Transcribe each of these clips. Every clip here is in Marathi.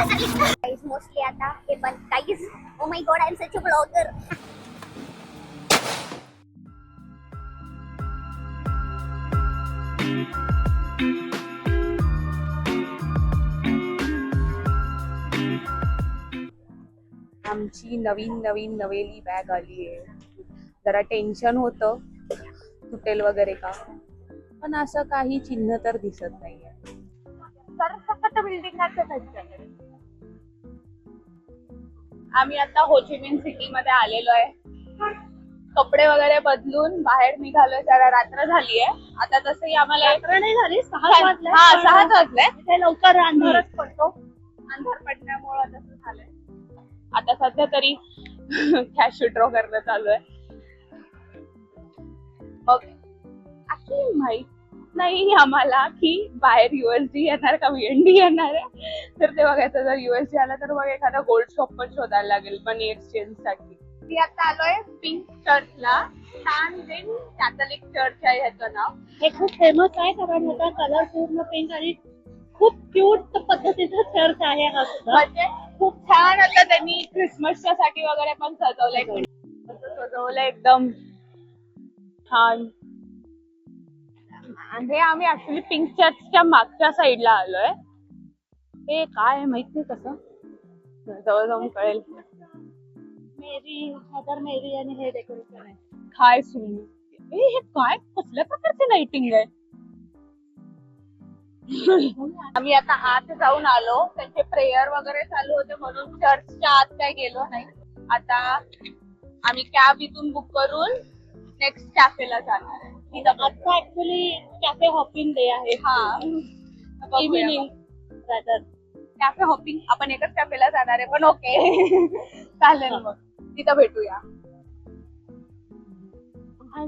गाइस मोस्टली आता हे पण guys O my God I am such a blogger. आमची नवीन नवेली बॅग आली आहे. जरा टेन्शन होतं तुटेल वगैरे का, पण असं काही चिन्ह तर दिसत नाहीये. बिल्डिंग आम्ही आता होचिमिन सिटी मध्ये आलेलो आहे. कपडे वगैरे बदलून बाहेर निघालोय. जरा रात्र झालीये आता. तसंही आम्हाला रात्र नाही झाली, 6 वाजले. ते लवकर अंधारच पडतो. अंधार पडल्यामुळे तसं झालंय. आता सध्या तरी कॅश विड्रॉ करणं चालू आहे. मग ऍक्च्युली माहित नाही आम्हाला की बाहेर USD येणार का VND येणार आहे. तर ते बघायचं. जर USD आला तर मग एखादा गोल्ड शॉप पण शोधायला लागेल मनी एक्सचेंज साठी. मी आता आलोय पिंक चर्चला. सॅन कॅथलिक चर्च आहे ह्याचं नाव. हे खूप फेमस आहे कारण ह्याचा कलर पूर्ण पिंक आणि खूप क्यूट पद्धतीचा चर्च आहे हा सुद्धा. म्हणजे खूप छान आता त्यांनी क्रिसमसच्या साठी वगैरे पण सजवलंय. सजवलंय एकदम छान. हे आम्ही ऍक्च्युली पिंक चर्चच्या मागच्या साईडला आलोय. हे काय आहे माहित नाही कसं. जवळ जाऊन कळेल. मदर मेरी आणि हे डेकोरेशन आहे. काय सुंदर. हे काय कसल्या प्रकारचे लाइटिंग आहे. आम्ही आता आत जाऊन आलो. त्यांचे प्रेयर वगैरे चालू होते म्हणून चर्चच्या आत काय गेलो नाही. आता आम्ही कॅब इथून बुक करून नेक्स्ट कॅफेला जाणार आहे. आता ऍक्च्युली कॅफे हॉपिंग डे आहे. हा इव्हिनिंग कॅफे हॉपिंग. आपण एकच कॅफेला जाणार आहे पण ओके चालेल. मग तिथं भेटूया.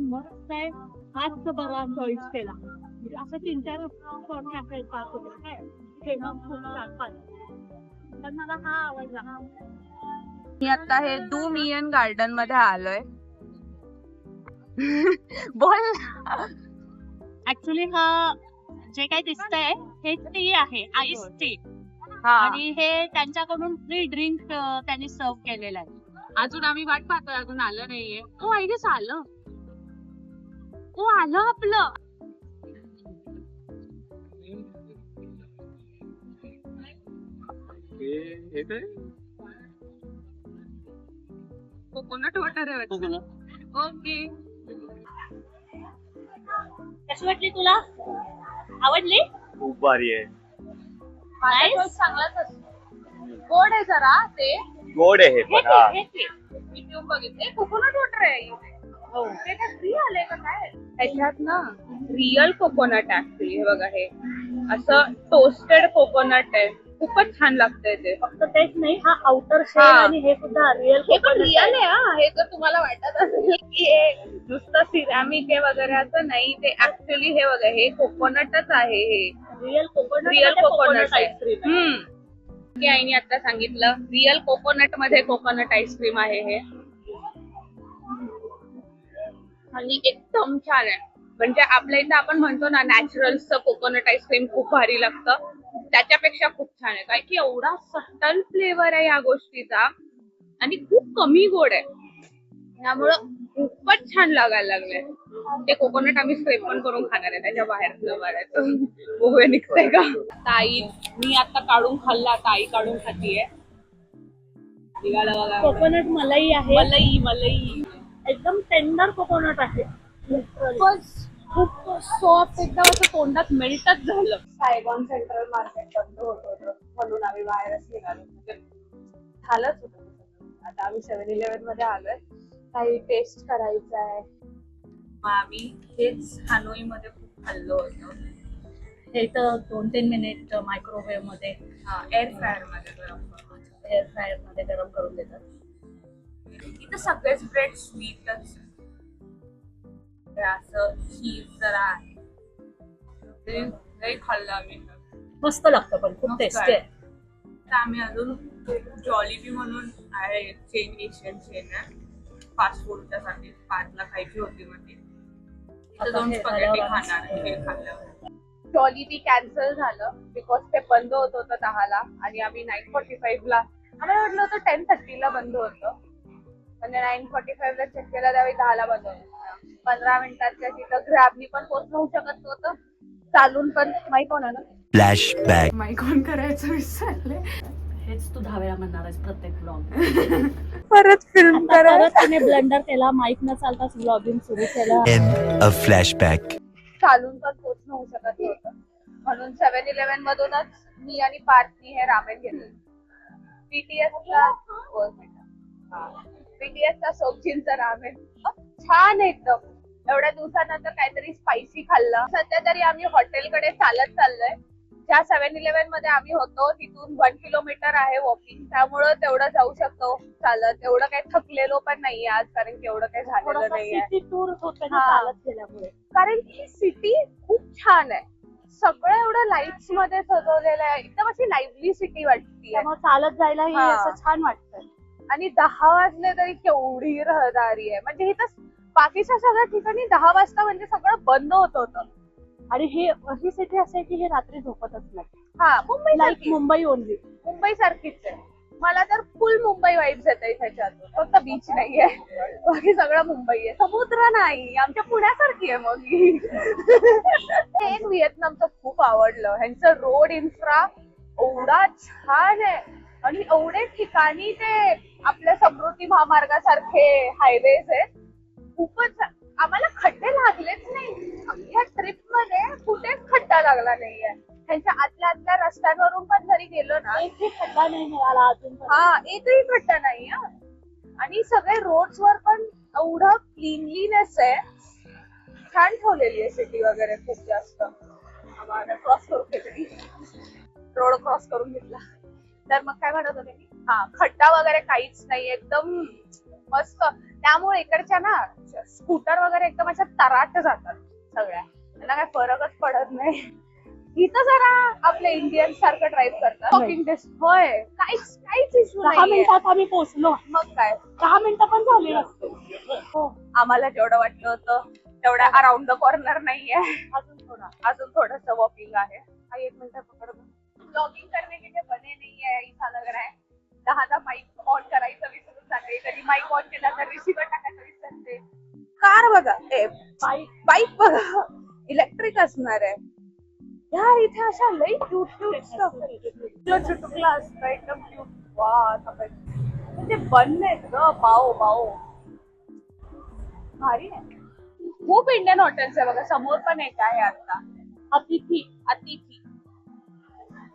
मस्त आहे. हाच बरा चॉईस केला. असं 3-4 कॅफे पण मला हा आवडला. मी आता हे दू मियन गार्डन मध्ये आलोय. बोल. ऍक्च्युली हा जे काही दिसतंय हे टी आहे, आईस टी. हा आणि हे त्यांच्याकडून फ्री ड्रिंक त्यांनी सर्व केलेलं आहे. अजून आम्ही वाट पाहतोय. अजून आलं नाहीये. ओ आय गेस आलं. ओ आलं आपलं. कोकोनट वॉटर आहे. ओके. कशी वाटली तुला? आवडली? खूप भारी आहे. चांगलाच गोड आहे जरा. ते गोड आहे पण हा. मी पिऊन बघितले. कोकोनट वॉटर आहे. ते काय फ्री आलंय का काय? त्याच्यात ना रिअल कोकोनट ऍक्च्युली. हे बघा हे असं टोस्टेड कोकोनट आहे. खूपच छान लागतंय ते. फक्त तेच नाही, हा आउटर शेल आणि हे सुद्धा रिअल. हे पण रिअल आहे. हा हे जर तुम्हाला वाटत असेल की हे नुसतं सिरॅमिक आहे वगैरे असं नाही. ते ऍक्च्युली हे बघा हे कोकोनटच आहे. हे रिअल कोकोनट आईस्क्रीम. की आईने आता सांगितलं रिअल कोकोनट मध्ये कोकोनट आईस्क्रीम आहे हे. आणि एकदम छान आहे. म्हणजे आपल्या इथं आपण म्हणतो ना नॅचरलचं कोकोनट आईस्क्रीम खूप भारी लागतं. त्याच्यापेक्षा खूप छान आहे. काय की एवढा सटल फ्लेवर आहे या गोष्टीचा आणि खूप कमी गोड आहे. त्यामुळं खूपच छान लागायला लागलंय. ते कोकोनट आम्ही स्क्रेप पण करून खाणार आहे. त्याच्या बाहेर बघूया निघतंय का. ताई मी आता काढून खाल्ला. आता आई काढून खातीये. निघाला बघा कोकोनट मलाई आहे. मलाई एकदम टेंडर कोकोनट आहे. खूप सॉफ्ट एकदम असं तोंडात मेल्टच झालं. सायगॉन सेंट्रल मार्केट बंद होत होतं म्हणून आम्ही बाहेरच निघालो. म्हणजे झालंच होतं. आता आम्ही 7-Eleven मध्ये आलोय. काही टेस्ट करायचं आहे. मग आम्ही हेच हानोई मध्ये खूप खाल्लो होतं. हे तर 2-3 मिनिट मायक्रोवेव्ह मध्ये एअर फ्रायर मध्ये गरम करून देतात. इथं सगळेच ब्रेड स्वीटच. असं चीज जरा आहे. ते खाल्लं आम्ही. मस्त लागतं पण खूप टेस्टी आहे. तर आम्ही अजून जॉलीबी म्हणून आहे चेन, एशियन चेन आहे. फास्ट फूडच्या साठी 5ला खायची होती. म्हणजे तिथं जाऊन स्पॅगेटी खाणार. हे खाल्ल्यावर जॉलिबी कॅन्सल झालं बिकॉज ते बंद होत होतं 10ला आणि आम्ही 9:45ला आम्हाला वाटलं होतं 10:30ला बंद होतं. म्हणजे 9:45ला चेक केलं त्यावेळी 10ला बंद होतं. 15 मिनिटाच्या तिथं ग्रॅबनी पण पोहोचू होऊ शकत नव्हतं, चालून पण माहित होणार ना. फ्लॅशबॅक. माईक ऑन करायचं विसरले. हेच तू 10 वेळा म्हणणार आहेस प्रत्येक ब्लॉग. परत फिल्म परत त्याने ब्लंडर केला, माईक न चालताच ब्लॉगिंग सुरू केलं. End of flashback. चालून पण पोहोचणं होऊ शकत नव्हतं, म्हणून 7-Eleven मधूनच मी आणि पार्थनी हे रामेन घेतले. बीटीएसचा सोबजींचा रामेन छान आहे एकदम. एवढ्या दिवसानंतर काहीतरी स्पायसी खाल्लं. सध्या तरी आम्ही हॉटेलकडे चालत चाललोय. ज्या 7-Eleven मध्ये आम्ही होतो तिथून 1 किलोमीटर आहे वॉकिंग, त्यामुळं तेवढं जाऊ शकतो चालत. एवढं काही थकलेलो पण नाहीये आज, कारण की एवढं काही झालेलं नाहीये. सिटी टूर होते ना हा. चालत गेल्यामुळे. कारण की सिटी खूप छान आहे, सगळं एवढं लाईट्स मध्ये सजवलेलं आहे, एकदम अशी लाईव्हली सिटी वाटते. त्यामुळे चालत जायला हे हा. असं छान वाटतं. आणि 10 वाजले तरी केवढी रहदारी आहे. म्हणजे इथं बाकीच्या सगळ्या ठिकाणी 10 वाजता म्हणजे सगळं बंद होत होतं. आणि ही सिटी असे की हे रात्री झोपतच नाही. हा, मुंबई लाईक सारखी. मुंबई ओनली. मुंबई सारखीच आहे. मला तर फुल मुंबई वाईब्स येते ह्याच्यातून. फक्त बीच नाहीये, बाकी सगळं मुंबई आहे. समुद्र नाही, आमच्या पुण्यासारखी आहे मग ही. एक व्हिएतनामचं खूप आवडलं. ह्यांचं रोड इन्फ्रा एवढा छान आहे आणि एवढे ठिकाणी ते आपल्या समृद्धी महामार्गासारखे हायवेज आहेत. खूपच आम्हाला खड्डे लागलेच नाही या ट्रिप मध्ये, कुठेच खड्डा लागला नाहीये. त्यांच्या आतल्या रस्त्यांवरून पण जरी गेलो ना, एकही खड्डा नाही मिळाला अजून. हा, एकही खड्डा नाही. आणि सगळे रोड्स वर पण एवढं क्लीनलीनेस आहे, छान ठेवलेली आहे सिटी वगैरे खूप जास्त. आम्हाला क्रॉस करून घेतली, रोड क्रॉस करून घेतला. तर मग काय म्हणत होते मी, हा, खड्डा वगैरे काहीच नाही, एकदम मस्त. त्यामुळे इकडच्या ना स्कूटर वगैरे एकदम अशा तराट जातात सगळ्या, त्यांना काय फरकच पडत नाही. इथं जरा आपल्या इंडियन सारखं ड्राईव्ह करतात. वॉकिंग होय, काहीच इश्यू 10 नाही. मिनिटात आम्ही पोहोचलो. मग काय, 10 मिनिटं पण झाली नसते. हो, आम्हाला जेवढं वाटलं होतं तेवढ्या अराउंड द कॉर्नर नाहीये. अजून थोडस वॉकिंग आहे. हा, 1 मिनिट पकड. ब्लॉगिंग करने के लिए बने नहीं है ईसानगर आहे. 10दा माईक ऑन करायचं विसरून जाते, कधी माईक ऑन केला तर रिसिव्हर टाकायचं विसरते. कार बघा, बाईक बघा, इलेक्ट्रिक असणार आहे. यार इथे अशा लई क्यूट चुटुकला असतं, एकदम क्यूट. वा, ते बन आहेत ग, बाओ भारी आहे. खूप इंडियन हॉटेल्स आहे बघा. समोर पण एक आहे आता, अतिथी.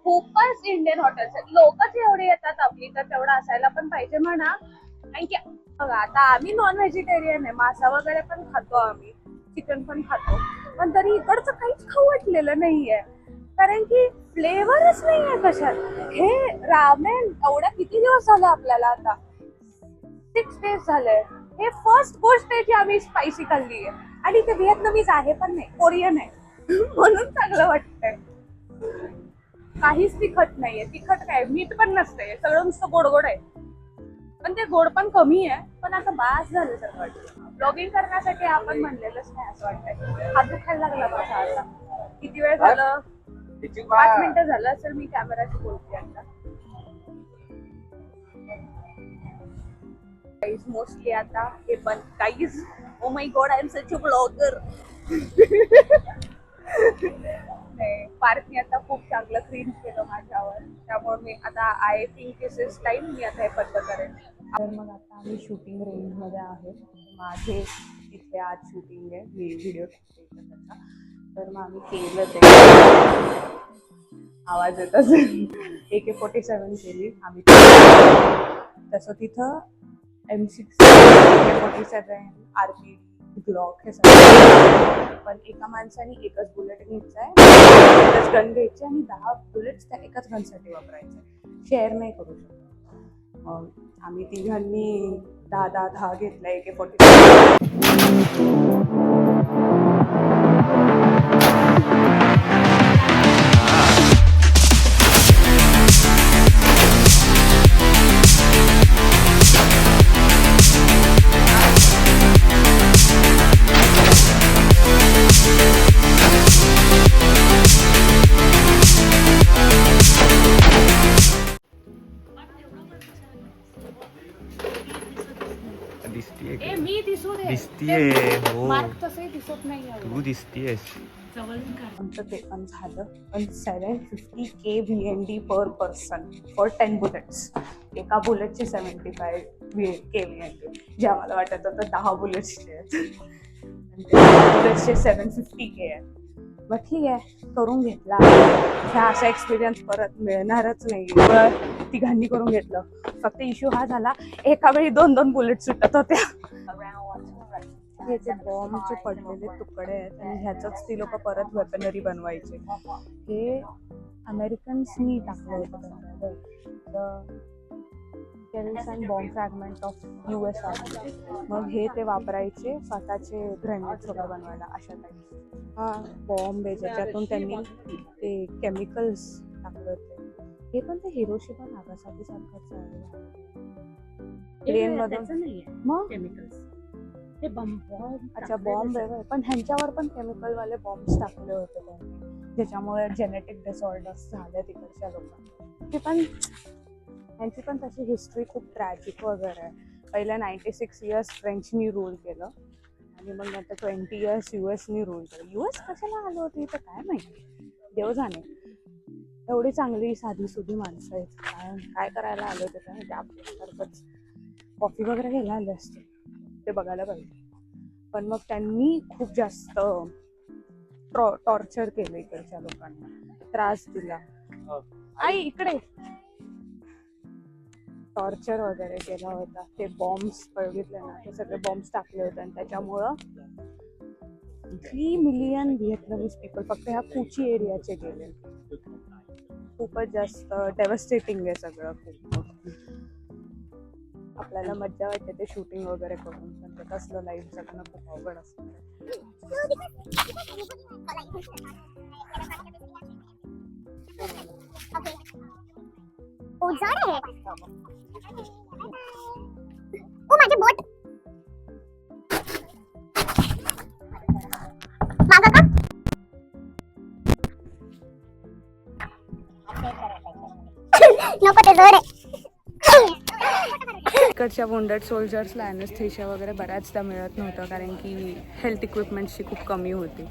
खूपच इंडियन हॉटेल्स आहेत. लोकच एवढी येतात आपली, तर तेवढं असायला पण पाहिजे म्हणा. कारण की बघा, आता आम्ही नॉन व्हेजिटेरियन आहे, मासा वगैरे पण खातो आम्ही, चिकन पण खातो, पण तरी इकडचं काहीच खाऊ वाटलेलं नाहीये, कारण की फ्लेवरच नाहीये कशात. हे रामेन एवढा किती दिवस झाला आपल्याला, आता 6 days झाले. हे फर्स्ट गोष्ट आहे जी आम्ही स्पायसी खाल्ली आहे. आणि ते व्हिएतनामीज आहे पण नाही, कोरियन आहे, म्हणून चांगलं वाटतंय. काहीच तिखट नाहीये. तिखट काय, मीठ पण नसतंय, सगळं नुसतं गोड आहे. पण ते गोड पण कमी आहे. पण आता बास झालं सर वाटतं. ब्लॉगिंग करण्यासाठी आपण म्हणलेलंच नाही असं वाटतंय. हात दुखायला लागला माझा आता. किती वेळ झालं, 5 मिनिटं झालं असेल मी कॅमेराशी बोलते आता. मोस्टली आता हे पण काहीच, oh my God, I am such a blogger. पार्थनी आता खूप चांगलं क्रीम केलं माझ्यावर, त्यामुळे मी आता I think this is time, मी आता हे बंद करेन. तर मग आता आम्ही शूटिंग रेंज मध्ये आहे. माझे इथे आज शूटिंग आहे, व्हिडिओ त्याचा. तर मग आम्ही केलं ते, आवाज येत असेल. AK-47 केली आम्ही. तसं तिथं M6, AK-47, RPD, ग्लॉक हे सगळं. पण एका माणसाने एकच बुलेट घ्यायचा आहे, एकच गन घ्यायची आणि 10 बुलेट्स त्या एकाच गनसाठी वापरायचे, शेअर नाही करू शकत. मग आम्ही तिघांनी 10 घेतला AK-47. दिसतीये हो मार्क तसंही दिसत नाही तू दिसतीयस. आमचं ते पण झालं. पण 750K VND per person for 10 bullets. एका बुलेटचे 75K VND, जे आम्हाला वाटत होतं 10 बुलेट्सचे आहेत. बुलेट्सचे 750K आहे. मग ठीक आहे, करून घेतला. ह्या असा एक्सपिरियन्स परत मिळणारच नाही. तिघांनी करून घेतलं. फक्त इश्यू हा झाला, एका वेळी 2-2 बुलेट सुटत होत्या. हे जे बॉम्बचे पडलेले तुकडे आहेत आणि ह्याचंच ती लोक परत वेपनरी बनवायचे. हे अमेरिकन्सनी टाकलं होतं. Terrorist and bomb fragment of US army. मग हे ते वापरायचे स्वतःचे ग्रेनेड्स वगैरे बनवायला अशा टाईप. हा बॉम्ब आहे ज्याच्यातून त्यांनी ते केमिकल्स टाकले होते. हे पण ते हिरोशिमा नागासाकी सारखंच आहे. प्लेन मधून मग केमिकल्स अच्छा बॉम्ब आहे. पण ह्यांच्यावर पण केमिकल वाले बॉम्ब्स टाकले होते त्यांनी, ज्याच्यामुळे जेनेटिक डिसऑर्डर्स झाले तिकडच्या लोकांना. ते पण यांची पण तशी हिस्ट्री खूप ट्रॅजिक वगैरे आहे. पहिल्या 96 इयर्स फ्रेंचनी रूल केलं आणि मग नंतर 20 इयर्स US नी रूल केलं. US कशाला आलं होतं इथं काय माहिती, देव जाणे. एवढी चांगली साधी सुधी माणसं आहेत, काय करायला आलं होतं काय ते आपल्यासारखंच कॉफी वगैरे घ्यायला आले असते, ते बघायला पाहिजे. पण मग त्यांनी खूप जास्त टॉर्चर केलं इकडच्या लोकांना, त्रास दिला. आई इकडे टॉर्चर वगैरे केला होता. ते बॉम्ब्स बघितले ना, ते सगळे बॉम्ब्स टाकले होते आणि त्याच्यामुळं 3 मिलियन व्हिएतनामीज पीपल फक्त ह्या कुची एरियाचे गेले. खूपच जास्त डेव्हस्टेटिंग आहे सगळं. खूप आपल्याला मज्जा वाटते ते शूटिंग वगैरे करून, पण ते कसलं लाईफ जगणं खूप अवघड असतं. माझे बोट मागा का नको ते जोर आहे. इकडच्या वुंडेड सोल्जर्सला ॲनेस्थेशिया वगैरे बऱ्याचदा मिळत नव्हतं, कारण की हेल्थ इक्विपमेंट्सची खूप कमी होती.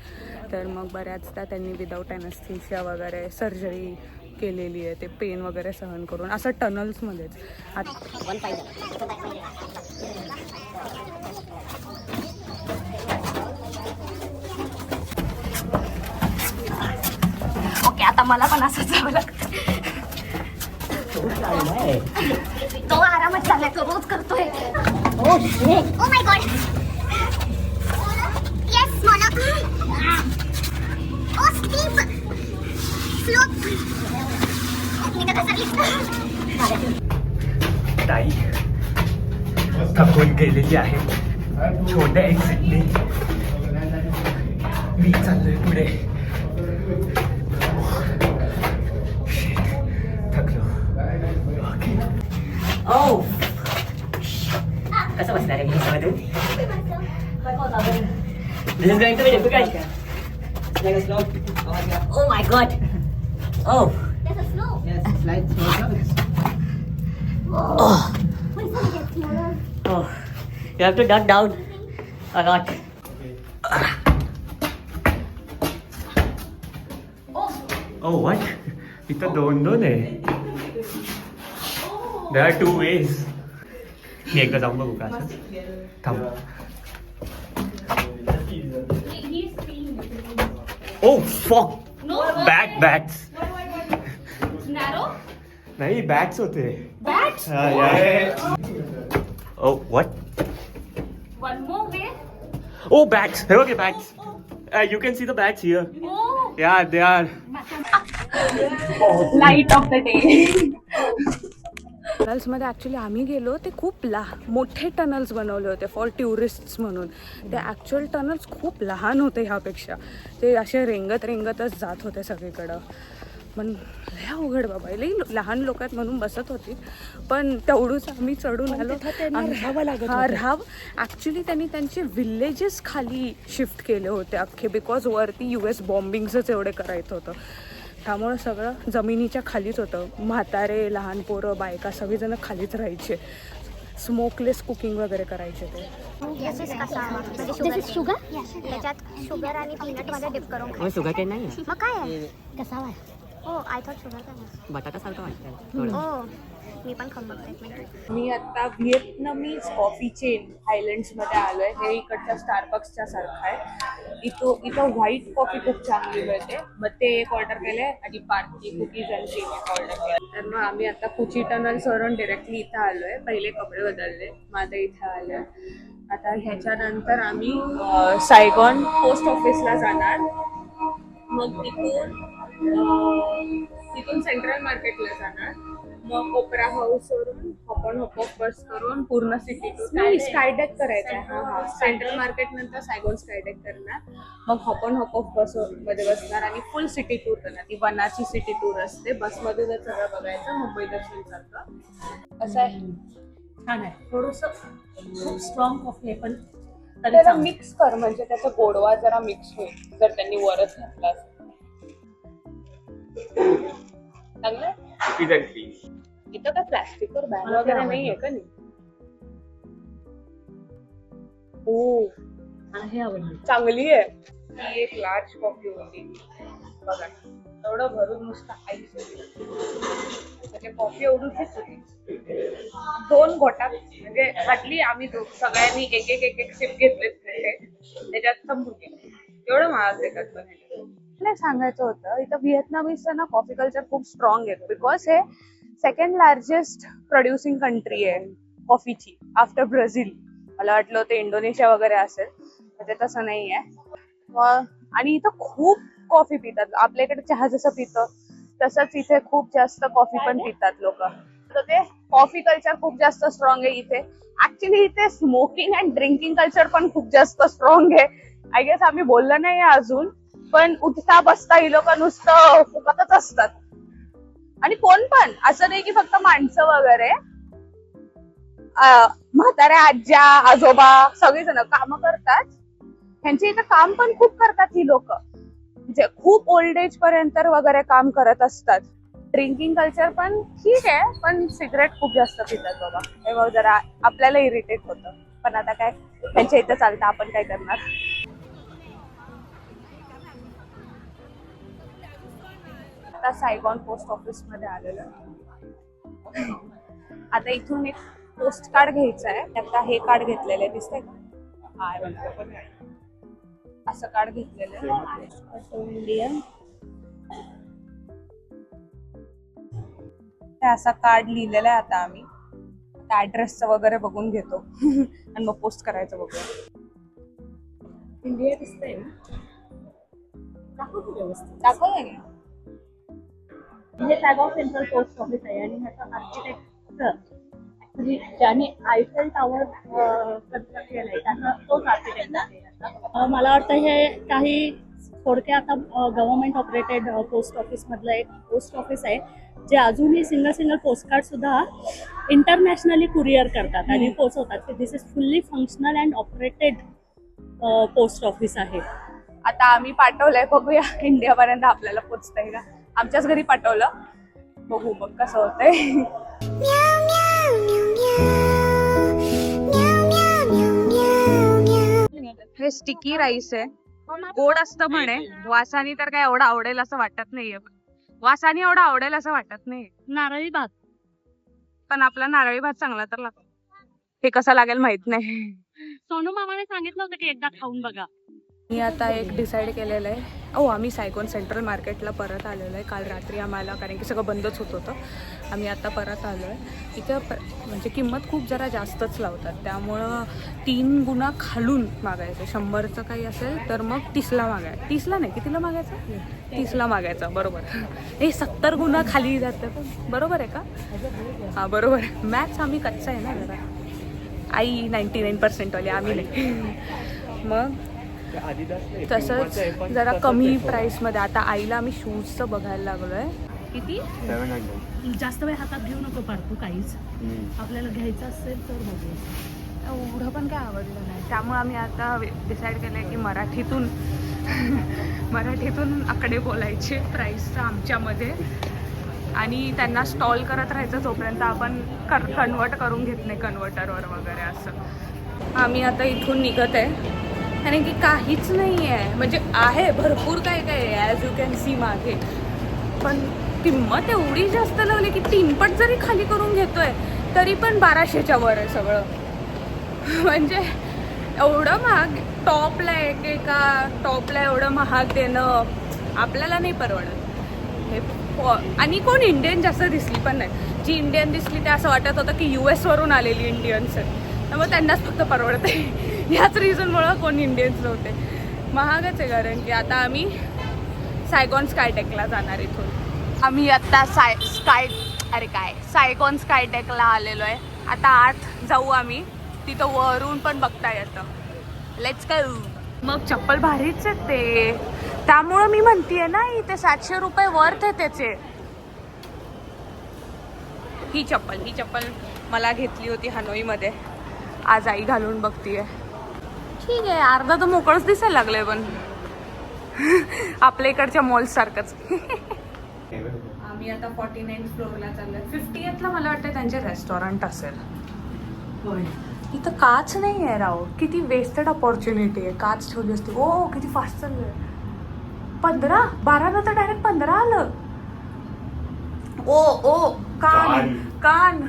तर मग बऱ्याचदा त्यांनी विदाऊट ॲनेस्थेशिया वगैरे सर्जरी केलेली आहे, ते पेन वगैरे सहन करून, असं टनल्समध्येच. ओके, आता मला पण असं जावं लागतं. तो आरामात चाललाय, तो रोज करतोय. Oh my God. Yes Mona. Oh steep slope. मी तर ताई थकून गेलेली आहे. छोट्या एक्झिटने मी चाललोय पुढे. थकलो. कसं बसणार आहे मी सगळं? This is going to be difficult. Like a slope. Oh my god. Oh. There's a slope. Yes, slight slope. Oh. Wait, let me get smaller. Oh. You have to duck down a lot. Oh what? इथं 2 आहे. There are 2 ways. मी एकदा जाऊन बघू का असं? थांब. Oh fuck! Bats. नाही बॅट्स होते. Oh what? One more way. Oh bats. हे बघ bats. You can see the bats here. Yeah, they are. Light of the day. टनल्समध्ये ॲक्च्युली आम्ही गेलो, ते खूप मोठे टनल्स बनवले होते फॉर टुरिस्ट्स म्हणून. ते ॲक्च्युअल टनल्स खूप लहान होते ह्यापेक्षा. ते असे रेंगतच जात होते सगळीकडं. पण लय अवघड बाबा, लई लहान लोक आहेत म्हणून बसत होती, पण तेवढंच आम्ही चढून आलो. राहावं ॲक्च्युली त्यांनी त्यांचे विलेजेस खाली शिफ्ट केले होते अख्खे, बिकॉज वरती US बॉम्बिंगचंच एवढे करायचं होतं. त्यामुळं सगळं जमिनीच्या खालीच होतं. म्हातारे, लहान पोरं, बायका सगळेजण खालीच राहायचे. स्मोकलेस कुकिंग वगैरे करायचे ते. दिस इज कसावा म्हणजे शुगर त्याच्यात शुगर आणि पीनट मध्ये डिप करून खायचं. शुगर केन नाही मग काय आहे कसावा हो आय थॉट शुगर काय बटाटा सारखं वाटतं. हो मी पण खाऊन बघते एक मिनिट. मी आता व्हिएतनामीज कॉफी चेन हायलँड्समध्ये आलो आहे. हे इकडच्या स्टारबक्सच्या सारखं आहे. इथं व्हाईट कॉफी खूप चांगली मिळते. मग ते एक ऑर्डर केले आणि पार्टी कुकीज आणि केक एक ऑर्डर केले. तर मग आम्ही आता कुची टनल सरून डिरेक्टली इथं आलो आहे. पहिले कपडे बदलले मग आता इथं आलो आहे. आता ह्याच्यानंतर आम्ही सायगॉन पोस्ट ऑफिसला जाणार. मग तिथून सेंट्रल मार्केटला जाणार. मग ओपेरा हाऊसवरून हॉप बस करून पूर्ण सिटी टूर नाही स्कायडेक करायचं आहे. हां सेंट्रल मार्केट नंतर सायगॉन स्कायडेक करणार. मग हॉप बस मध्ये बसणार आणि फुल सिटी टूर करणार. ती वनाची सिटी टूर असते. बसमधूनच सगळं बघायचं मुंबई दर्शन सारखं असं आहे. छान आहे. थोडंसं खूप स्ट्रॉंग कॉफी आहे पण त्याला मिक्स कर म्हणजे त्याचा गोडवा जरा मिक्स होईल जर त्यांनी वरच घातला असेल. चांगलं Cookies and cream. इथं काय प्लॅस्टिकवर बॅग वगैरे नाहीये का नाही. हो आहे आवडली. चांगली आहे. ही एक लार्ज कॉफी होती बघा. एवढं भरून नुसतं आईस म्हणजे कॉफी एवढीच होती. 2 घोटात म्हणजे हार्डली आम्ही सगळ्यांनी एक सिप घेतले त्याच्यात संपून गेले. एवढं महाग देतात पण. मला सांगायचं होतं इथं व्हिएतनामीचं ना कॉफी कल्चर खूप स्ट्रॉंग आहे. बिकॉज हे सेकंड लार्जेस्ट प्रोड्युसिंग कंट्री आहे कॉफीची आफ्टर ब्राझील. मला वाटलं होतं इंडोनेशिया वगैरे असेल म्हणजे तसं नाही आहे. आणि इथं खूप कॉफी पितात. आपल्या इकडे चहा जसं पितं तसंच इथे खूप जास्त कॉफी पण पितात लोक. तर ते कॉफी कल्चर खूप जास्त स्ट्रॉंग आहे इथे. ऍक्च्युली इथे स्मोकिंग अँड ड्रिंकिंग कल्चर पण खूप जास्त स्ट्रॉंग आहे. आय गेस आम्ही बोललो नाही अजून पण उठता बसता ही लोक नुसतं फुकतच असतात. आणि कोण पण असं नाही की फक्त माणसं वगैरे म्हाताऱ्या आज्या आजोबा सगळेजण काम करतात. ह्यांच्या इथं काम पण खूप करतात ही लोक. म्हणजे खूप ओल्ड एज पर्यंत वगैरे काम करत असतात. ड्रिंकिंग कल्चर पण ठीक आहे पण सिगरेट खूप जास्त पितात बाबा. हे बघ जरा आपल्याला इरिटेट होतं पण आता काय त्यांच्या इथं चालतं आपण काय करणार. आता सायगॉन पोस्ट ऑफिस मध्ये आलेलो. आता इथून एक पोस्ट कार्ड घ्यायचं आहे. आता हे कार्ड घेतलेलं आहे दिसतंय का. असं कार्ड घेतलेलं आहे इंडियन. असं कार्ड लिहिलेलं आहे. आता आम्ही ऍड्रेसचं वगैरे बघून घेतो आणि मग पोस्ट करायचं बघूया. इंडिया दिसतंय ना. दाखवलंय की हे सायगॉन सेंट्रल पोस्ट ऑफिस आहे आणि ह्याचा आर्किटेक्ट ऍक्च्युली ज्याने आयफेल टॉवर कन्स्ट्रक्ट केलंय त्याचा तोच आर्किटेक्ट आहे. मला वाटतं हे काही थोडक्यात आता गव्हर्नमेंट ऑपरेटेड पोस्ट ऑफिस मधलं एक पोस्ट ऑफिस आहे जे अजूनही सिंगल पोस्टकार्ड सुद्धा इंटरनॅशनली कुरिअर करतात आणि पोहोचवतात. This is fully functional and operated post office आहे. आता आम्ही पाठवलंय बघूया इंडियापर्यंत आपल्याला पोचतंय का. आमच्याच घरी पाठवलं बघू मग कसं होतंय. हे स्टिकी राईस आहे. गोड असतं म्हणे. वासानी तर काय एवढं आवडेल असं वाटत नाहीये. वासानी एवढं आवडेल असं वाटत नाही. नारळी भात पण आपला नारळी भात चांगला तर लागतो. हे कसं लागेल माहित नाही. सोनू मामाने सांगितलं होतं की एकदा खाऊन बघा. मी आता एक डिसाईड केलेलं आहे. आम्ही सायगॉन सेंट्रल मार्केटला परत आलेलो आहे. काल रात्री आम्हाला कारण की सगळं बंदच होत होतं. आम्ही आता परत आलो आहे. इथं म्हणजे किंमत खूप जरा जास्तच लावतात. त्यामुळं 3 गुणा खालून मागायचं. 100चं काही असेल तर मग 30ला मागायचं. 30ला नाही कितीला मागायचं 30ला मागायचं. बरोबर. हे 70 गुणा खाली जातं. बरोबर आहे का. हां बरोबर. मॅथ्स आम्ही कच्चा आहे ना जरा. आई 99% वाली आम्ही नाही. मग तसंच जरा कमी प्राइसमध्ये आता आईला आम्ही शूजचं बघायला लागलोय. किती 700. जास्त वेळ हातात घेऊ नको पाडतो काहीच. आपल्याला घ्यायचं असेल तर बघू. एवढं पण काय आवडलं नाही. त्यामुळे आम्ही आता डिसाईड केलंय की मराठीतून आकडे बोलायचे प्राइसचं आमच्यामध्ये आणि त्यांना स्टॉल करत राहायचं जोपर्यंत आपण कन्वर्ट करून घेत नाही कन्वर्टरवर वगैरे असं. आम्ही आता इथून निघत आहे कारण की काहीच नाही आहे, म्हणजे आहे भरपूर काय काय आहे ॲज यू कॅन सी मागे, पण किंमत एवढी जास्त लागली की 3 पट जरी खाली करून घेतोय तरी पण 1200च्या वर आहे सगळं. म्हणजे एवढं महाग टॉपला एका टॉपला एवढं महाग देणं आपल्याला नाही परवडत हे. आणि कोण इंडियन जास्त दिसली पण नाही, जी इंडियन दिसली ते असं वाटत होतं की US वरून आलेली इंडियन्स आहेत, त्यामुळे त्यांनाच फक्त परवडते. ह्याच रिझनमुळं कोण इंडियन्स नव्हते. महागच आहे कारण की आता आम्ही सायगॉन स्कायटेकला जाणार इथून. आम्ही आता सायगॉन स्कायटेकला आलेलो आहे. आता आत जाऊ आम्ही, तिथं वरून पण बघता येतं. Let's go. मग चप्पल भारीच आहे ते, त्यामुळं मी म्हणतीये ना इथे 700 रुपये वर्थ आहे त्याचे. ही चप्पल मला घेतली होती हनोईमध्ये, आज आई घालून बघतीये. ठीक आहे, अर्धा तर मोकळच दिसायला लागलंय पण आपल्या इकडच्या मॉल्स सारखंच. आम्ही आता 49th फ्लोअरला चाललोय. 50th मला वाटतं त्यांचे रेस्टॉरंट असेल. इथं काच नाही आहे राव, किती वेस्टेड अपॉर्च्युनिटी आहे. काच ठेवली असते. ओ किती फास्ट चाललंय. 12 नंतर डायरेक्ट 15 आलं. ओ कान.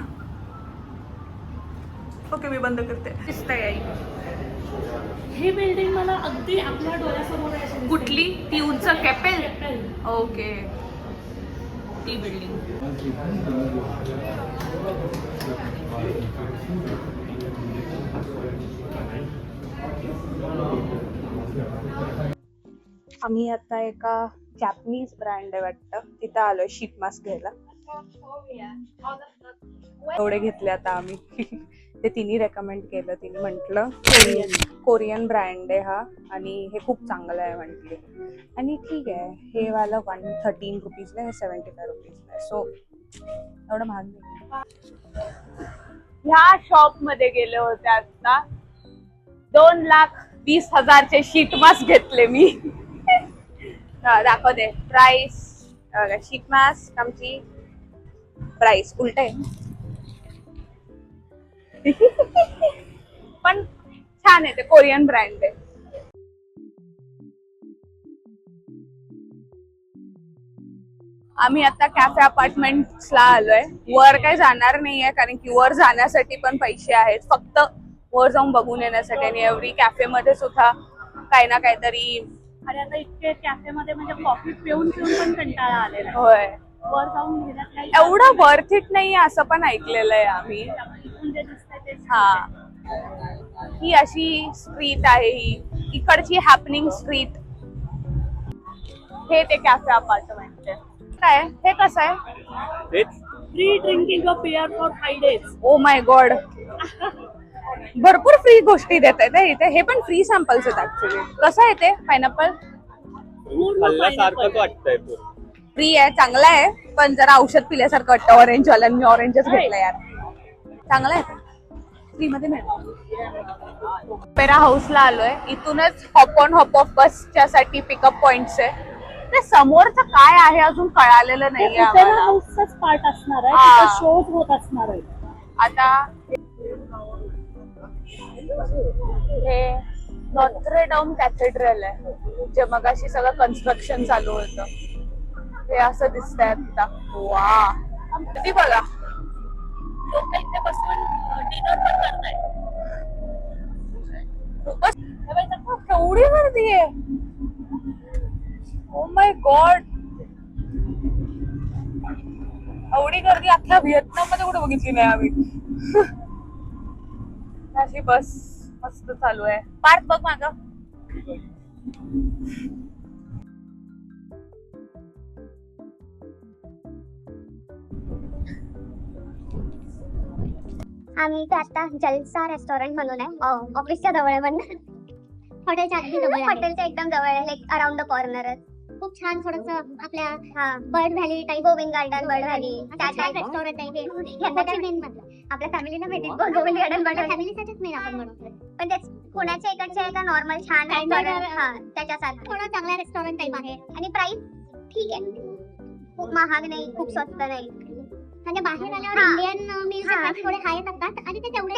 ओके मी बंद करते. दिसतंय आई. ही बिल्डिंग मला अगदी आपल्या डोळ्यासमोर आहे. कुठली? ती उंच कॅपेल. ओके ती बिल्डिंग. आम्ही आता एका जॅपनीज ब्रँड आहे वाटतं तिथं आलोय शीट मास्क घ्यायला. एवढे घेतले आता आम्ही. ते तिने रेकमेंड केलं. तिने म्हटलं कोरियन ब्रँड आहे हा आणि हे खूप चांगलं आहे म्हटले. आणि ठीक आहे, हे वाला 113 रुपीजला आहे, 75 रुपीजला आहे. सो एवढं महाग नाही. ह्या शॉप मध्ये गेले होते आता, 2,20,000चे शीट मास्क घेतले मी. दाखवते प्राइस. शीट मास्क आमची प्राइस उलट आहे. पण छान आहे, ते कोरियन ब्रँड आहे. आम्ही आता कॅफे अपार्टमेंट्सला आलोय. वर काही जाणार नाहीये कारण की वर जाण्यासाठी पण पैसे आहेत, फक्त वर जाऊन बघून येण्यासाठी. आणि एव्हरी कॅफे मध्ये सुद्धा काही ना काहीतरी. आणि आता इतके कॅफे मध्ये म्हणजे कॉफी पिऊन पण कंटाळा आलेला आहे. होय, वर जाऊन घेण्यात काही एवढं वर्थ इट नाही असं पण ऐकलेलं आहे आम्ही. इथून जे दिसतंय ते हा, ही अशी स्ट्रीट आहे, ही इकडची हॅपनिंग स्ट्रीट. हे ते कॅफे अपार्टमेंट आहे. काय हे कसं आहे? Free drinking of beer for 5 days. Oh my God, भरपूर फ्री गोष्टी देत आहेत इथे. हे पण फ्री सॅम्पल्स आहेत ऍक्च्युली. कसं आहे ते पायनॅपल? वाटतंय. फ्री आहे, चांगलं आहे, पण जरा औषध पिल्यासारखं वाटतं. ऑरेंज वाल्यानं मी ऑरेंजच घेतलं यार. चांगलं आहे, फ्री मध्ये मिळतं. पेरा हाऊसला आलोय. इथूनच हॉप ऑन हॉप ऑफ बसच्या साठी पिकअप पॉइंट्स आहे. ते समोरचं काय आहे अजून कळालेलं नाहीये आम्हाला. हाऊसचाच पार्ट असणार आहे, हा. तिथे शोज होत असणार आहे. आता हे नॉर्थ्रेडम कॅथेड्रल आहे, जे मगाशी सगळं कन्स्ट्रक्शन चालू होतं. हे असं दिसतंय आता. वा, किती बघा, लोक इथे बसून डिनर पण करतायत. खूपच केवढी गर्दी आहे. ओ माय गॉड, एवढी गर्दी अख्ख्या व्हिएतनाम मध्ये कुठे बघितली नाही आम्ही. अशी बस मस्त चालू आहे. पार्क बघ मागं. आम्ही इथे आता जलसा रेस्टॉरंट म्हणून आहे, ऑफिसच्या जवळ आहे. पण हॉटेलच्या अगदी जवळ, हॉटेलच्या एकदम जवळ आहे, लाईक अराउंड द कॉर्नरच. खूप छान थोडंसं आपल्या bird valley type, Govind garden, bird valley type restaurant आहे. ह्यासाठी मेन म्हटलं आपल्या फॅमिलीला भेटेल गोविंद गार्डन, बर्ड फॅमिलीसाठीच मेन आपण म्हणतो. पण ते पुण्याच्या इकडचे आहे का नॉर्मल छान रेस्टॉरंट, त्याच्यासाठी थोडं चांगला रेस्टॉरंट टाईप आहे. आणि प्राइस ठीक आहे, खूप महाग नाही, खूप स्वस्त नाही. म्हणजे बाहेर आल्यावर इंडियन मील्स थोडे हायच असतात आणि ते तेवढे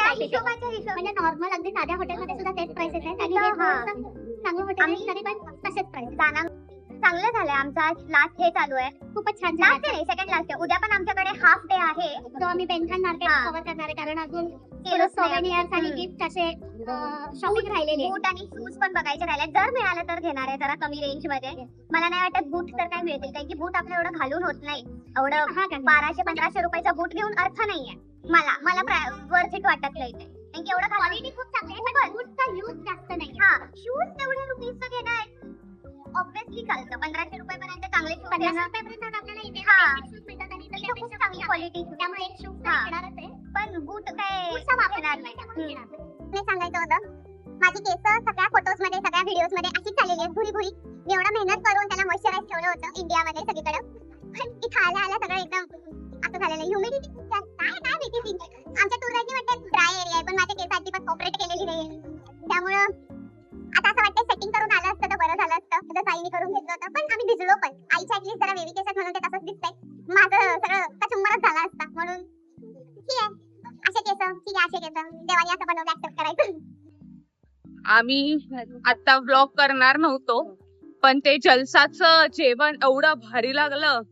म्हणजे नॉर्मल अगदी साध्या हॉटेलमध्ये सुद्धा तेच प्राइसेस आहेत आणि हे थोडंसं चांगलं हॉटेल आहे तरी पण तसेच प्राइस. चांगलं झालंय. आमचा लास्ट हे चालू आहे. खूपच छान. लास्ट नाही, सेकंड लास्ट आहे. उद्या पण आमच्याकडे हाफ डे आहे, जो आम्ही बेंथन मार्केट कव्हर करणार आहे, कारण अजून सोवेनियर्स आणि गिफ्ट असे शॉपिंग राहिलेले. बूट आणि शूज पण बघायचे राहिले. जर मिळालं तर घेणार आहे, जरा कमी रेंज मध्ये. मला नाही वाटत बूट तर काय मिळतील, कारण की बूट आपलं एवढं घालून होत नाही. एवढं 1200-1500 रुपयाचा बूट घेऊन अर्थ नाहीये. मला वर्थ इट वाटत नाही ते, कारण की एवढं क्वालिटी खूप चांगली आहे, पण बूटचा यूज जास्त नाही. हा, शूज तेवढ्या रुपीजचं घेणार ऑब्विसली चालतं. 1500 रुपयापर्यंत चांगले शूज रुपयापर्यंत आपल्याला इथे शूज मिळतात आणि इथे खूप चांगली क्वालिटी, त्यामुळे एक शूज घेणारच आहे. पण बूट काय वापरणार नाही. मी सांगायचं होतं, माझी केस सगळ्या फोटोज मध्ये, सगळ्या व्हिडिओज मध्ये अशीच चाललेली आहेत, भुरी. मी एवढा मेहनत करून त्याला मॉइश्चराइज ठेवलं होतं इंडियामध्ये सगळीकडे, पण इथं आला सगळं एकदम असं झालेलं. ह्युमिडिटी काय माहिती. आमच्या टूरची वाटतं ड्राय एरिया आहे, पण माझ्या केस अजिबात कॉपरेट केलेली नाही. त्यामुळं आता असं वाटतं सेटिंग करून आलं असतं तर बरं झालं असतं, जसं आईने करून घेतलं होतं. पण आम्ही भिजलो पण. आईच्या ऍटलीस्ट जरा वेवी केसात म्हणून ते तसंच दिसतंय. माझं सगळं कचुंबरच झाला असता, म्हणून ठीक आहे. असे केस ठीक आहे, असे केस देवाने असं बनवलं, ऍक्सेप्ट करायचं. आम्ही आता व्लॉग करणार नव्हतो, पण ते जलसाचं जेवण एवढं भारी लागलं.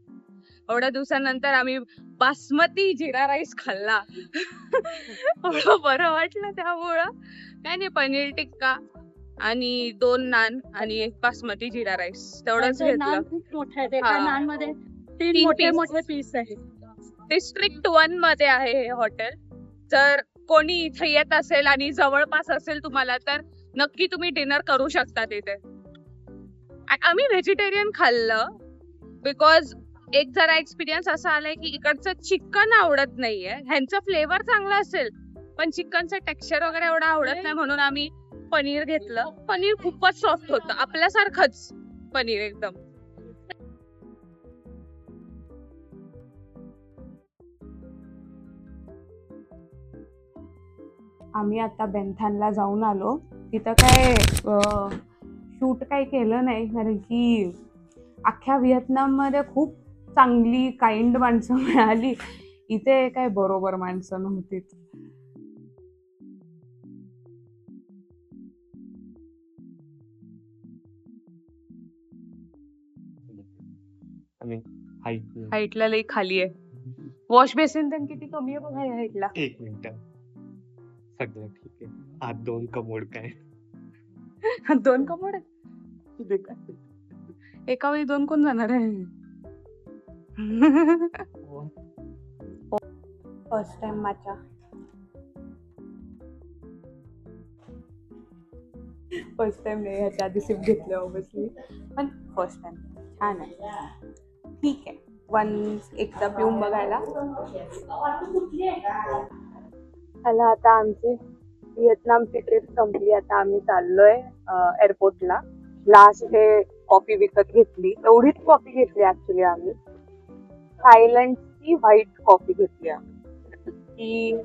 एवढ्या दिवसानंतर आम्ही बासमती जिरा राईस खाल्ला. एवढं बरं वाटलं. त्यामुळं काय नाही, पनीर टिक्का आणि 2 नान आणि एक बासमती जिरा राईस तेवढंच घेतलं. नान खूप मोठे आहेत. एका हा. नान मध्ये 3 तीन मोठे piece. मोठे पीस आहेत. डिस्ट्रिक्ट 1 मध्ये आहे हे हॉटेल. जर कोणी इथे येत असेल आणि जवळपास असेल तुम्हाला, तर नक्की तुम्ही डिनर करू शकता तिथे. आम्ही व्हेजिटेरियन खाल्लं बिकॉज एक जरा एक्सपिरियन्स असा आलाय की इकडचं चिकन आवडत नाहीये. ह्यांचं फ्लेवर चांगला असेल पण चिकनचं टेक्स्चर वगैरे एवढं आवडत नाही, म्हणून आम्ही पनीर घेतलं. पनीर खूपच सॉफ्ट होतं, आपल्यासारखंच पनीर एकदम. आम्ही आता बेंथानला जाऊन आलो. तिथं काय शूट काही केलं नाही, कारण की अख्ख्या व्हिएतनाममध्ये खूप चांगली काइंड माणसं मिळाली. इथे काय बरोबर माणसं नव्हती. हाईटला लई खाली आहे. वॉश बेसिन पण किती कमी आहे बघा या हाईटला. 1 मिनिट, सगळं ठीक आहे. हा 2 कमोड काय 2 कमोड एका वेळी 2 कोण जाणार आहे? फर्स्ट टाइम माझ्या फर्स्ट टाइम नाही, ह्याच्या आधी सिप घेतलं ऑब्विसली, पण फर्स्ट टाइम छान आहे. ठीक आहे, वन्स एकदा पिऊन बघायला. चला, आता आमची व्हिएतनामची ट्रिप संपली. आता आम्ही चाललोय एअरपोर्टला. लास्ट हे कॉफी विकत घेतली. एवढीच कॉफी घेतली ऍक्च्युली आम्ही. थायलंडची व्हाईट कॉफी घेतली आम्ही, की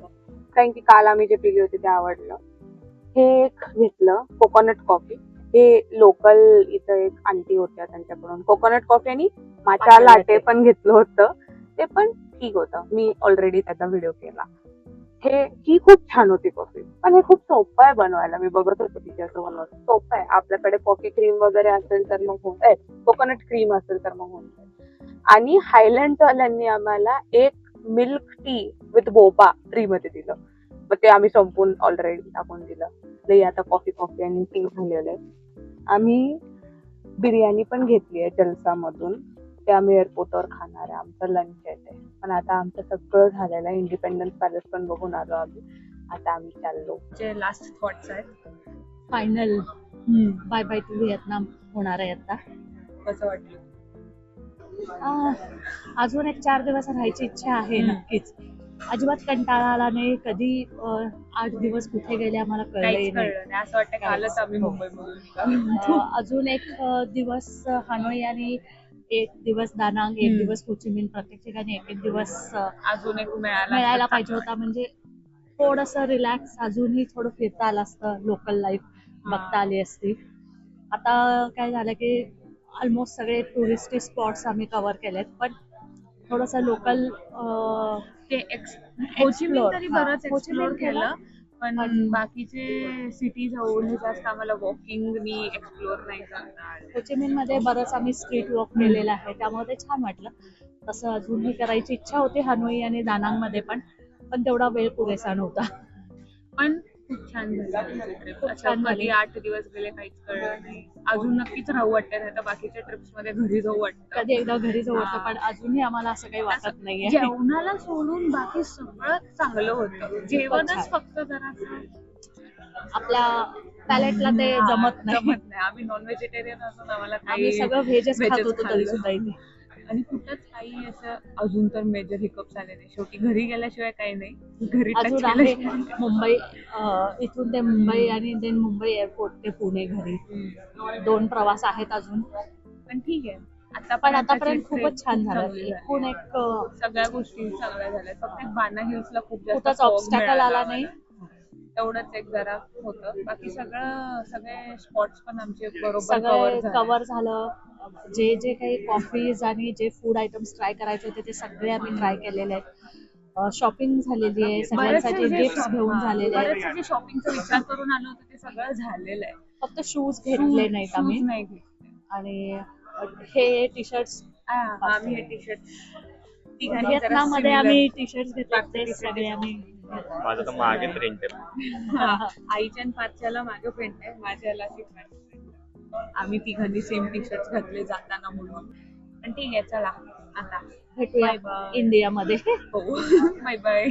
कारण की काल आम्ही जे पिली होती ते आवडलं. हे एक घेतलं कोकोनट कॉफी. हे लोकल इथं एक आंटी होत्या, त्यांच्याकडून कोकोनट कॉफी आणि माचा लाटे पण घेतलं होतं. ते पण ठीक होतं. मी ऑलरेडी त्याचा व्हिडिओ केला. ही खूप छान होती कॉफी, पण हे खूप सोपं आहे बनवायला. मी बघत होतो तिच्याचं बनवत सोपं आहे. आपल्याकडे कॉफी क्रीम वगैरे असेल तर मग होऊन जाईल, कोकोनट क्रीम असेल तर मग होऊन जाईल. आणि हायलँडवाल्यांनी आम्हाला एक milk tea with Boba free मध्ये दिलं. मग ते आम्ही संपून ऑलरेडी टाकून दिलं. लई आता कॉफी आणि टी झालेलं आहे. आम्ही बिर्याणी पण घेतली आहे जलसामधून. ते आम्ही एअरपोर्टवर खाणार आहे. आमचं लंच आहे ते. पण आता आमचं सगळं झालेलं आहे. इंडिपेंडन्स पॅलेस पण बघून आलो आम्ही. आता आम्ही चाललो. जे लास्ट थॉट्स आहेत. Final bye bye to Vietnam होणार आहे आता. कसं वाटलं? अजून एक 4 दिवस राहायची इच्छा आहे नक्कीच. अजिबात कंटाळा आला नाही. कधी 8 दिवस कुठे गेले आम्हाला कळलंही नाही. असं वाटतं कालच आम्ही मुंबईमधून. अजून एक दिवस हनोई आणि 1 दिवस दानांग, 1 दिवस होचिमिन, प्रत्येक ठिकाणी 1-1 दिवस अजून एक मिळायला पाहिजे होता. म्हणजे थोडंसं रिलॅक्स, अजूनही थोडं फिरता आलं असतं, लोकल लाईफ बघता आली असती. आता काय झालं की ऑलमोस्ट सगळे टुरिस्टी स्पॉट्स आम्ही कव्हर केलेत, पण थोडंसं लोकल ते होचिमिन तरी बरंच एक्सप्लोर केलं, पण आणि- बाकीचे सिटीज एवढे जास्त आम्हाला वॉकिंगनी एक्सप्लोर नाही करता आले. कोचिमिन मध्ये बरंच आम्ही स्ट्रीट वॉक केलेलं आहे, त्यामुळे ते छान वाटलं. तसं अजूनही करायची इच्छा होती हनोई आणि दानांग मध्ये पण तेवढा वेळ पुरेसा नव्हता. पण खूप छान झाली trip. खूप असं छान कधी झाली. 8 दिवस गेले काहीच कळलं नाही. अजून नक्कीच राहू वाटतं, नाही तर बाकीच्या ट्रिप्स मध्ये घरी जाऊ वाटतं. कधी एकदा घरी जाऊ वाटतं, पण अजूनही आम्हाला असं काही वाटत नाहीये. जेवणाला सोडून बाकी सगळं चांगलं होतं. जेवणच छान. फक्त जरा आपल्या पॅलेटला ते जमत नाही. आम्ही नॉन व्हेजिटेरियन असून आम्हाला आम्ही काही सगळं व्हेजच खात व्हेजच होतो तरी खाल्लं. सुद्धा इथे. आणि कुठंच काही असं अजून तर मेजर हिकअप्स आले नाही. शेवटी घरी गेल्याशिवाय काही नाही. घरी touch अजून आहे केल्याशिवाय. मुंबई, इथून ते मुंबई आणि देन मुंबई एअरपोर्ट ते पुणे घरी 2 प्रवास आहेत अजून. पण ठीक आहे. पण आतापर्यंत खूपच छान झालं. एकूण एक सगळ्या गोष्टी चांगल्या झाल्या. फक्त एक बाना हिल्सला खूप जास्त कुठंच fog ऑब्स्टॅकल मिळाला आला नाही. तेवढंच एक जरा होतं. बाकी सगळे स्पॉट्स पण आमचे बरोबर सगळे कव्हर कव्हर झालं. जे जे काही कॉफीज आणि जे फूड आयटम्स ट्राय करायचे होते ते सगळे आम्ही ट्राय केलेले आहेत. शॉपिंग झालेली आहे, सगळ्यांसाठी गिफ्ट घेऊन झालेले आहेत. बरेचसे जे शॉपिंगचा विचार करून आलो होतो ते सगळं झालेलं आहे. फक्त शूज घेतले नाहीत आम्ही. Shoes नाही घेतले. आणि हे टी शर्ट्स आम्ही हे टी शर्ट व्हिएतनाम मध्ये आम्ही टी शर्ट घेतले, ते सगळे आम्ही माझं तर मागे प्रिंट आहे. आईच्या आणि पाचच्याला मागे प्रिंट आहे, माझ्याला अशी print आहे. आम्ही तिघांनी सेम टी शर्ट घातले जाताना म्हणून. पण ठीक आहे, चला आता भेटूया Bye bye. इंडियामध्ये. हो. Bye bye.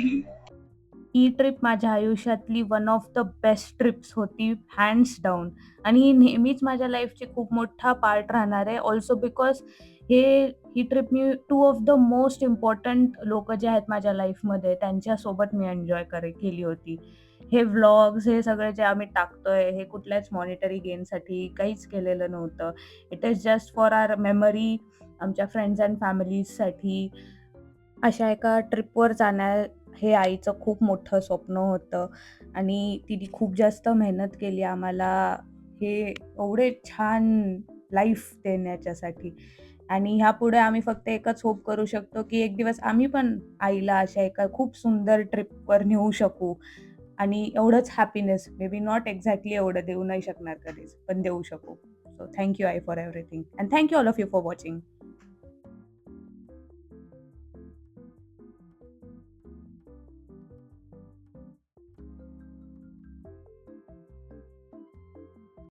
ही ट्रिप माझ्या आयुष्यातली one of the best trips होती, हँड्स डाऊन. आणि ही नेहमीच माझ्या लाईफची खूप मोठा पार्ट राहणार आहे. Also because he trip me 2 of the most important लोक जे आहेत माझ्या लाईफमध्ये त्यांच्यासोबत मी एन्जॉय केली होती. हे व्लॉग्स हे सगळे जे आम्ही टाकतोय हे कुठल्याच मॉनिटरी गेनसाठी काहीच केलेलं नव्हतं. It is just for our memory, आमच्या फ्रेंड्स अँड फॅमिलीजसाठी. अशा एका ट्रिपवर जाणं हे आईचं खूप मोठं स्वप्न होतं आणि तिने खूप जास्त मेहनत केली आम्हाला हे एवढे छान लाईफ देण्याच्यासाठी. आणि ह्यापुढे आम्ही फक्त एकच होप करू शकतो की एक दिवस आम्ही पण आईला अशा एका खूप सुंदर ट्रिपवर नेऊ शकू आणि एवढंच happiness, may be not exactly एवढं देऊ नाही शकणार कधीच, पण देऊ शकू. So thank you I for everything and thank you all of you for watching.